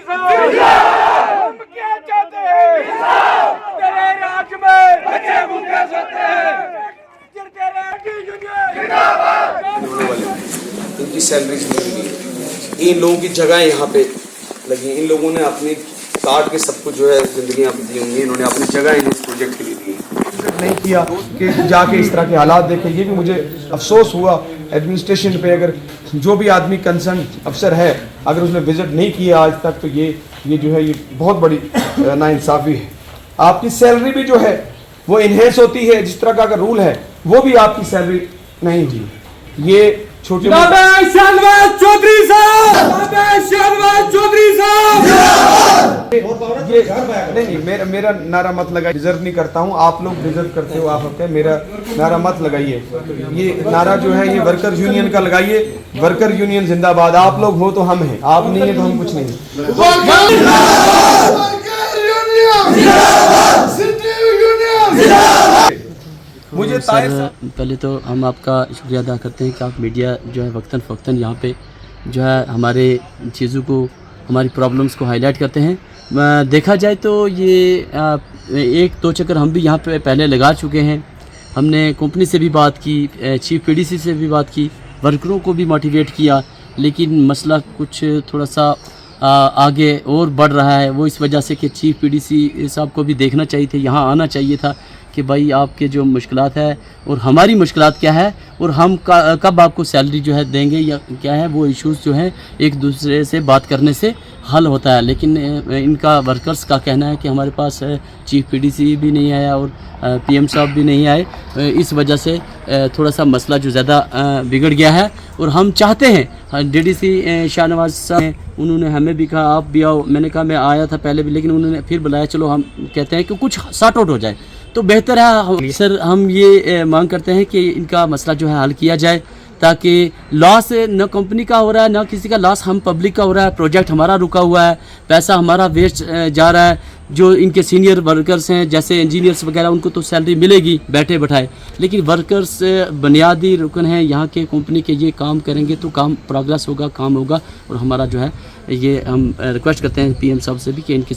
हम क्या चाहते हैं? तेरे राज में बच्चे भूखे सोते हैं। इनकी सैलरीज नहीं मिली, इन लोगों की जगह यहाँ पे लगी, इन लोगों ने अपनी काट के सब कुछ जो है जिंदगी यहाँ पे दी होंगी, इन्होंने अपनी जगह इन इस प्रोजेक्ट के लिए दी नहीं किया कि जाके इस तरह के हालात देखे। ये भी मुझे अफसोस हुआ एडमिनिस्ट्रेशन पे, अगर जो भी आदमी कंसर्न अफसर है अगर उसने विजिट नहीं किया आज तक तो ये जो है ये बहुत बड़ी नाइंसाफ़ी है। आपकी सैलरी भी जो है वो इन्हेंस होती है, जिस तरह का अगर रूल है वो भी आपकी सैलरी नहीं हुई। ये छोटे नहीं मेरा नारा मत लगाइए, डिजर्व नहीं करता हूँ, आप लोग डिजर्व करते हो, आप अपने मेरा नारा मत लगाइए। ये नारा जो है ये वर्कर यूनियन का लगाइए, वर्कर यूनियन जिंदाबाद। आप लोग हो तो हम हैं, आप नहीं है तो हम कुछ नहीं। मुझे सर पहले तो हम आपका शुक्रिया अदा करते हैं कि आप मीडिया जो है वक्तन फ़वक्तन यहाँ पे जो है हमारे चीज़ों को, हमारी प्रॉब्लम्स को हाईलाइट करते हैं। देखा जाए तो ये एक दो चक्कर हम भी यहाँ पे पहले लगा चुके हैं। हमने कंपनी से भी बात की, चीफ पीडीसी से भी बात की, वर्करों को भी मोटिवेट किया, लेकिन मसला कुछ थोड़ा सा आगे और बढ़ रहा है। वो इस वजह से कि चीफ पीडीसी साहब को भी देखना चाहिए थे, यहाँ आना चाहिए था कि भाई आपके जो मुश्किलात है और हमारी मुश्किलात क्या है और हम कब आपको सैलरी जो है देंगे या क्या है, वो इश्यूज़ जो हैं एक दूसरे से बात करने से हल होता है। लेकिन इनका वर्कर्स का कहना है कि हमारे पास चीफ पीडीसी भी नहीं आया और पीएम साहब भी नहीं आए, इस वजह से थोड़ा सा मसला जो ज़्यादा बिगड़ गया है। और हम चाहते हैं डीडीसी शाहनवाज साहब, उन्होंने हमें भी कहा आप भी आओ, मैंने कहा मैं आया था पहले भी, लेकिन उन्होंने फिर बुलाया। चलो हम कहते हैं कि कुछ सॉर्ट आउट हो जाए तो बेहतर है। सर हम ये मांग करते हैं कि इनका मसला जो है हल किया जाए, ताकि लॉस न कंपनी का हो रहा है न किसी का लॉस, हम पब्लिक का हो रहा है। प्रोजेक्ट हमारा रुका हुआ है, पैसा हमारा वेस्ट जा रहा है। जो इनके सीनियर वर्कर्स हैं जैसे इंजीनियर्स वगैरह, उनको तो सैलरी मिलेगी बैठे बैठाए, लेकिन वर्कर्स बुनियादी रुकन हैं यहाँ के कंपनी के। ये काम करेंगे तो काम प्रोग्रेस होगा, काम होगा। और हमारा जो है ये हम रिक्वेस्ट करते हैं पीएम साहब से भी कि इनकी